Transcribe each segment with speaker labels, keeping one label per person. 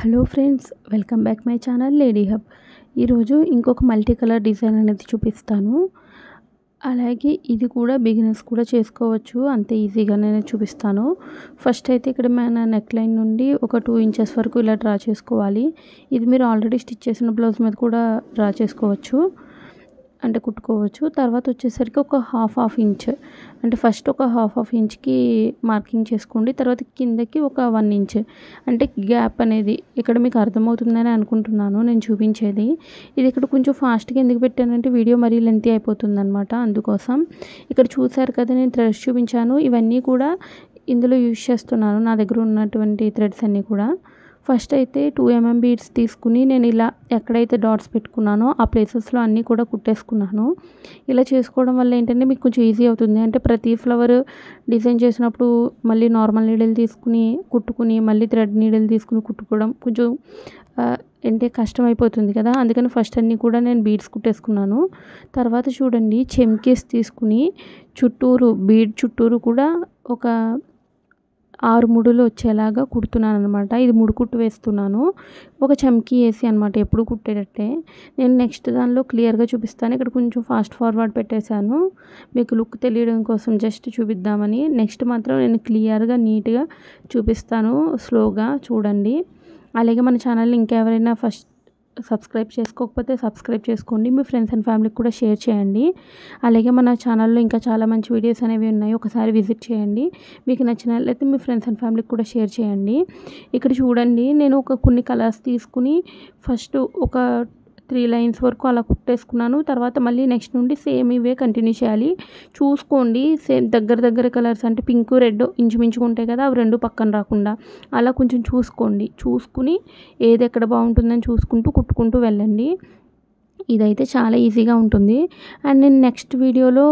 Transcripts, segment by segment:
Speaker 1: Hello friends, welcome back my channel lady hub. ఈరోజు ఇంకొక multi colour design అనేది చూపిస్తాను. అలాగే ఇది కూడా బిగినర్స్ కూడా చేసుకోవచ్చు, అంతే ఈజీగానే చూపిస్తాను. ఫస్ట్ అయితే ఇక్కడ మన నెక్ లైన్ నుండి ఒక 2 ఇంచెస్ వరకు ఇలా డ్రా చేసుకోవాలి. ఇది మీరు ఆల్రెడీ స్టిచ్ చేసిన బ్లౌజ్ మీద కూడా డ్రా చేసుకోవచ్చు, అంటే కుట్టుకోవచ్చు. తర్వాత వచ్చేసరికి ఒక హాఫ్ ఇంచ్, అంటే ఫస్ట్ ఒక హాఫ్ ఇంచ్కి మార్కింగ్ చేసుకోండి. తర్వాత కిందకి ఒక 1 ఇంచ్, అంటే గ్యాప్ అనేది ఇక్కడ మీకు అర్థమవుతుందని అనుకుంటున్నాను నేను చూపించేది. ఇది ఇక్కడ కొంచెం ఫాస్ట్గా ఎందుకు పెట్టానంటే వీడియో మరీ లెంతీ అయిపోతుంది అనమాట, అందుకోసం. ఇక్కడ చూసారు కదా, నేను థ్రెడ్స్ చూపించాను. ఇవన్నీ కూడా ఇందులో యూజ్ చేస్తున్నాను, నా దగ్గర ఉన్నటువంటి థ్రెడ్స్ అన్నీ కూడా. ఫస్ట్ అయితే 2 mm బీడ్స్ తీసుకుని నేను ఇలా ఎక్కడైతే డాట్స్ పెట్టుకున్నానో ఆ ప్లేసెస్లో అన్నీ కూడా కుట్టేసుకున్నాను. ఇలా చేసుకోవడం వల్ల ఏంటంటే మీకు కొంచెం ఈజీ అవుతుంది. అంటే ప్రతి ఫ్లవర్ డిజైన్ చేసినప్పుడు మళ్ళీ నార్మల్ నీడిల్ తీసుకుని కుట్టుకుని మళ్ళీ థ్రెడ్ నీడిల్ తీసుకుని కుట్టుకోవడం కొంచెం అంటే కష్టం అయిపోతుంది కదా. అందుకని ఫస్ట్ అన్నీ కూడా నేను బీడ్స్ కుట్టేసుకున్నాను. తర్వాత చూడండి, చెమ్కీస్ తీసుకుని బీడ్ చుట్టూరు కూడా ఒక 6 ముడులు వచ్చేలాగా కుడుతున్నాను అనమాట. ఇది 3 కుట్టు వేస్తున్నాను, ఒక చమ్కీ వేసి అనమాట, ఎప్పుడు కుట్టేటట్టే. నేను నెక్స్ట్ దానిలో క్లియర్గా చూపిస్తాను. ఇక్కడ కొంచెం ఫాస్ట్ ఫార్వర్డ్ పెట్టేశాను, మీకు లుక్ తెలియడం కోసం జస్ట్ చూపిద్దామని. నెక్స్ట్ మాత్రం నేను క్లియర్గా నీట్గా చూపిస్తాను, స్లోగా చూడండి. అలాగే మన ఛానల్ని ఇంకెవరైనా ఫస్ట్ సబ్స్క్రైబ్ చేసుకోకపోతే సబ్స్క్రైబ్ చేసుకోండి, మీ ఫ్రెండ్స్ అండ్ ఫ్యామిలీకి కూడా షేర్ చేయండి. అలాగే మన ఛానల్లో ఇంకా చాలా మంచి వీడియోస్ అనేవి ఉన్నాయి, ఒకసారి విజిట్ చేయండి. మీకు నచ్చినట్లయితే మీ ఫ్రెండ్స్ అండ్ ఫ్యామిలీకి కూడా షేర్ చేయండి. ఇక్కడ చూడండి, నేను కొన్ని కలర్స్ తీసుకుని ఫస్ట్ ఒక 3 లైన్స్ వరకు అలా కుట్టేసుకున్నాను. తర్వాత మళ్ళీ నెక్స్ట్ నుండి సేమ్ ఇవే కంటిన్యూ చేయాలి. చూసుకోండి, సేమ్ దగ్గర కలర్స్, అంటే పింక్ రెడ్ ఇంచుమించుగా ఉంటాయి కదా, అవి 2 పక్కన రాకుండా అలా కొంచెం చూసుకుని ఏది ఎక్కడ బాగుంటుందని చూసుకుంటూ కుట్టుకుంటూ వెళ్ళండి. ఇదైతే చాలా ఈజీగా ఉంటుంది. అండ్ నేను నెక్స్ట్ వీడియోలో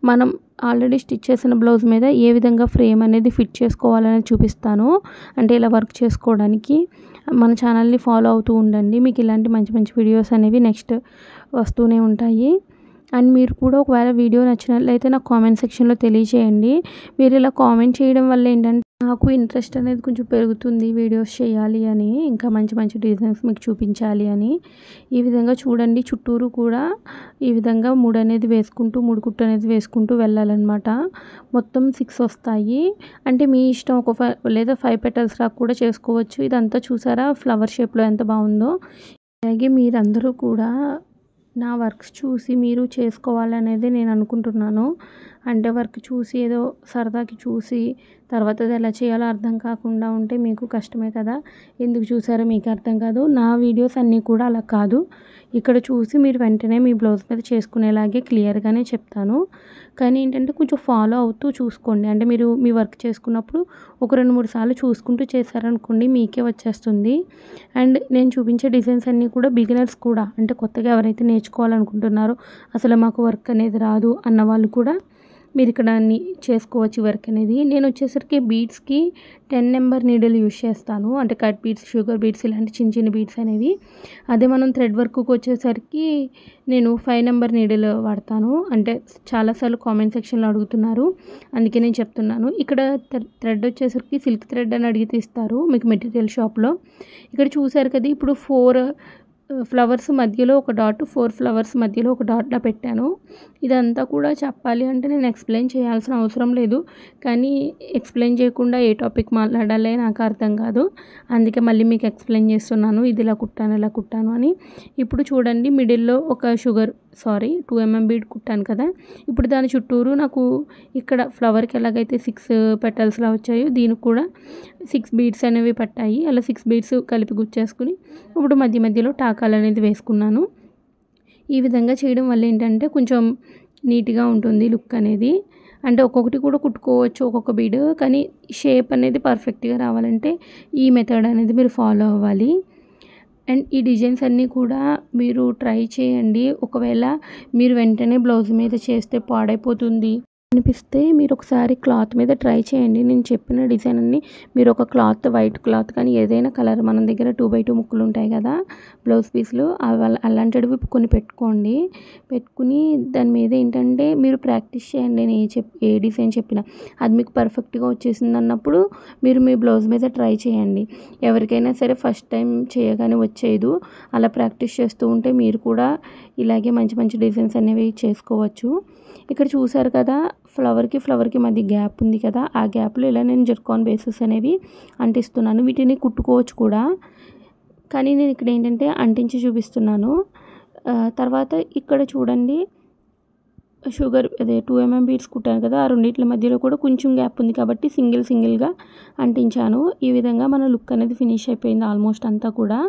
Speaker 1: మనం ఆల్రెడీ స్టిచ్ చేసిన బ్లౌజ్ మీద ఏ విధంగా ఫ్రేమ్ అనేది ఫిట్ చేసుకోవాలని చూపిస్తాను, అంటే ఇలా వర్క్ చేసుకోవడానికి. మన ఛానల్ని ఫాలో అవుతూ ఉండండి, మీకు ఇలాంటి మంచి మంచి వీడియోస్ అనేవి నెక్స్ట్ వస్తూనే ఉంటాయి. అండ్ మీరు కూడా ఒకవేళ వీడియో నచ్చినట్లయితే నాకు కామెంట్ సెక్షన్లో తెలియజేయండి. మీరు ఇలా కామెంట్ చేయడం వల్ల ఏంటంటే నాకు ఇంట్రెస్ట్ అనేది కొంచెం పెరుగుతుంది, వీడియోస్ చేయాలి అని, ఇంకా మంచి మంచి డిజైన్స్ మీకు చూపించాలి అని. ఈ విధంగా చూడండి, చుట్టూరు కూడా ఈ విధంగా 3 కుట్టు అనేది వేసుకుంటూ వెళ్ళాలన్నమాట. మొత్తం 6 వస్తాయి, అంటే మీ ఇష్టం. ఒక 5 లేదా 5 పెటల్స్ లాగా కూడా చేసుకోవచ్చు. ఇదంతా చూసారా ఫ్లవర్ షేప్లో ఎంత బాగుందో. అలాగే మీరందరూ కూడా నా వర్క్స్ చూసి మీరు చేసుకోవాలనేది నేను అనుకుంటున్నాను. అంటే వర్క్ చూసి ఏదో సరదాకి చూసి తర్వాత అది ఎలా చేయాలో అర్థం కాకుండా ఉంటే మీకు కష్టమే కదా. ఎందుకు చూసారో మీకు అర్థం కాదు. నా వీడియోస్ అన్నీ కూడా అలా కాదు, ఇక్కడ చూసి మీరు వెంటనే మీ బ్లౌజ్ మీద చేసుకునేలాగే క్లియర్గానే చెప్తాను. కానీ ఏంటంటే కొంచెం ఫాలో అవుతూ చూసుకోండి. అంటే మీరు మీ వర్క్ చేసుకున్నప్పుడు ఒక 2-3 సార్లు చూసుకుంటూ చేశారనుకోండి, మీకే వచ్చేస్తుంది. అండ్ నేను చూపించే డిజైన్స్ అన్నీ కూడా బిగినర్స్ కూడా, అంటే కొత్తగా ఎవరైతే నేర్చుకోవాలనుకుంటున్నారో అసలు మాకు వర్క్ అనేది రాదు అన్న వాళ్ళు కూడా మీరు ఇక్కడ అన్ని చేసుకోవచ్చు వర్క్ అనేది. నేను వచ్చేసరికి బీడ్స్కి 10 నెంబర్ నీడిల్ యూజ్ చేస్తాను, అంటే కట్ బీడ్స్, షుగర్ బీడ్స్, ఇలాంటి చిన్న బీడ్స్ అనేవి. అదే మనం థ్రెడ్ వర్క్కి వచ్చేసరికి నేను 5 నెంబర్ నీడిల్ వాడతాను. అంటే చాలాసార్లు కామెంట్ సెక్షన్లో అడుగుతున్నారు, అందుకే నేను చెప్తున్నాను. ఇక్కడ థ్రెడ్ వచ్చేసరికి సిల్క్ థ్రెడ్ అని అడిగితే ఇస్తారు మీకు మెటీరియల్ షాప్లో. ఇక్కడ చూసారు కదా, ఇప్పుడు 4 ఫ్లవర్స్ మధ్యలో ఒక డాట్, 4 ఫ్లవర్స్ మధ్యలో ఒక డాట్లా పెట్టాను. ఇదంతా కూడా చెప్పాలి అంటే నేను ఎక్స్ప్లెయిన్ చేయాల్సిన అవసరం లేదు, కానీ ఎక్స్ప్లెయిన్ చేయకుండా ఏ టాపిక్ మాట్లాడాలి నాకు అర్థం కాదు, అందుకే మళ్ళీ మీకు ఎక్స్ప్లెయిన్ చేస్తున్నాను, ఇది ఇలా కుట్టాను అని. ఇప్పుడు చూడండి, మిడిల్లో ఒక 2 mm బీడ్ కుట్టాను కదా. ఇప్పుడు దాని చుట్టూరు నాకు ఇక్కడ ఫ్లవర్కి ఎలాగైతే 6 పెటల్స్లా వచ్చాయో దీనికి కూడా 6 బీడ్స్ అనేవి పట్టాయి. అలా 6 బీడ్స్ కలిపి గుచ్చేసుకుని ఇప్పుడు మధ్యలో టాకాలు అనేది వేసుకున్నాను. ఈ విధంగా చేయడం వల్ల ఏంటంటే కొంచెం నీట్గా ఉంటుంది లుక్ అనేది. అంటే ఒక్కొక్కటి కూడా కుట్టుకోవచ్చు ఒక్కొక్క బీడ్, కానీ షేప్ అనేది పర్ఫెక్ట్గా రావాలంటే ఈ మెథడ్ అనేది మీరు ఫాలో అవ్వాలి. అండ్ ఈ డిజైన్స్ అన్నీ కూడా మీరు ట్రై చేయండి. ఒకవేళ మీరు వెంటనే బ్లౌజ్ మీద చేస్తే పాడైపోతుంది, అనిపిస్తే మీరు ఒకసారి క్లాత్ మీద ట్రై చేయండి. నేను చెప్పిన డిజైన్ అన్ని మీరు ఒక క్లాత్, వైట్ క్లాత్ కానీ ఏదైనా కలర్, మన దగ్గర 2x2 ముక్కలు ఉంటాయి కదా బ్లౌజ్ పీస్లు, అలాంటివి కొన్ని పెట్టుకోండి. పెట్టుకుని దాని మీద ఏంటంటే మీరు ప్రాక్టీస్ చేయండి. నేను ఏ డిజైన్ చెప్పినా అది మీకు పర్ఫెక్ట్గా వచ్చేసింది అన్నప్పుడు మీరు మీ బ్లౌజ్ మీద ట్రై చేయండి. ఎవరికైనా సరే ఫస్ట్ టైం చేయగానే వచ్చేది, అలా ప్రాక్టీస్ చేస్తూ ఉంటే మీరు కూడా ఇలాగే మంచి మంచి డిజైన్స్ అనేవి చేసుకోవచ్చు. ఇక్కడ చూసారు కదా, ఫ్లవర్కి మధ్య గ్యాప్ ఉంది కదా, ఆ గ్యాప్లో ఇలా నేను జర్కాన్ బేసెస్ అనేవి అంటిస్తున్నాను. వీటిని కుట్టుకోవచ్చు కూడా, కానీ నేను ఇక్కడ ఏంటంటే అంటించి చూపిస్తున్నాను. తర్వాత ఇక్కడ చూడండి, అదే 2mm బీడ్స్ కుట్టాను కదా, ఆ రెండిట్ల మధ్యలో కూడా కొంచెం గ్యాప్ ఉంది కాబట్టి సింగిల్గా అంటించాను. ఈ విధంగా మన లుక్ అనేది ఫినిష్ అయిపోయింది ఆల్మోస్ట్ అంతా కూడా.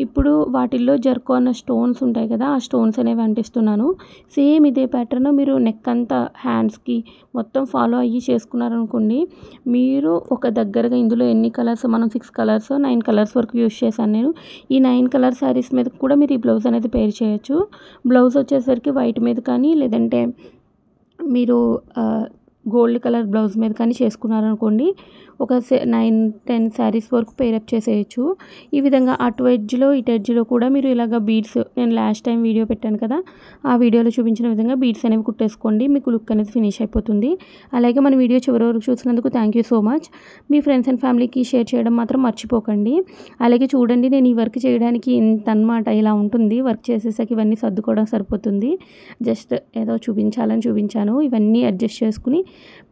Speaker 1: ఇప్పుడు వాటిల్లో జర్కాన్ స్టోన్స్ ఉంటాయి కదా, ఆ స్టోన్స్ అనేవి అంటిస్తున్నాను. సేమ్ ఇదే ప్యాటర్న్ మీరు నెక్ అంతా, హ్యాండ్స్కి మొత్తం ఫాలో అయ్యి చేసుకున్నారనుకోండి, మీరు ఒక దగ్గరగా ఇందులో ఎన్ని కలర్స్, మనం 6 కలర్స్ 9 కలర్స్ వరకు యూస్ చేశాను నేను. ఈ 9 కలర్ శారీస్ మీద కూడా మీరు ఈ బ్లౌజ్ అనేది పేర్ చేయొచ్చు. బ్లౌజ్ వచ్చేసరికి వైట్ మీద కానీ, లేదంటే మీరు గోల్డ్ కలర్ బ్లౌజ్ మీద కానీ చేసుకున్నారనుకోండి, ఒక 9-10 శారీస్ వరకు పేరప్ చేసేయచ్చు. ఈ విధంగా అటు ఎడ్జ్లో ఇటు ఎడ్జ్లో కూడా మీరు ఇలాగ బీడ్స్, నేను లాస్ట్ టైం వీడియో పెట్టాను కదా, ఆ వీడియోలో చూపించిన విధంగా బీడ్స్ అనేవి కుట్టేసుకోండి. మీకు లుక్ అనేది ఫినిష్ అయిపోతుంది. అలాగే మన వీడియో చివరి వరకు చూసినందుకు thank you so much. Me friends and ఫ్యామిలీకి షేర్ చేయడం మాత్రం మర్చిపోకండి. అలాగే చూడండి, నేను ఈ వర్క్ చేయడానికి ఇంత అనమాట, ఇలా ఉంటుంది. వర్క్ చేసేసాక ఇవన్నీ సర్దుకోవడం సరిపోతుంది. జస్ట్ ఏదో చూపించాలని చూపించాను. ఇవన్నీ అడ్జస్ట్ చేసుకుని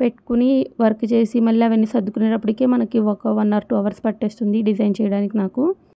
Speaker 1: పెట్టుకుని వర్క్ చేసి మళ్ళీ అవన్నీ సర్దుకునేటప్పటికే మనకి ఒక 1 or 2 అవర్స్ పట్టేస్తుంది డిజైన్ చేయడానికి నాకు.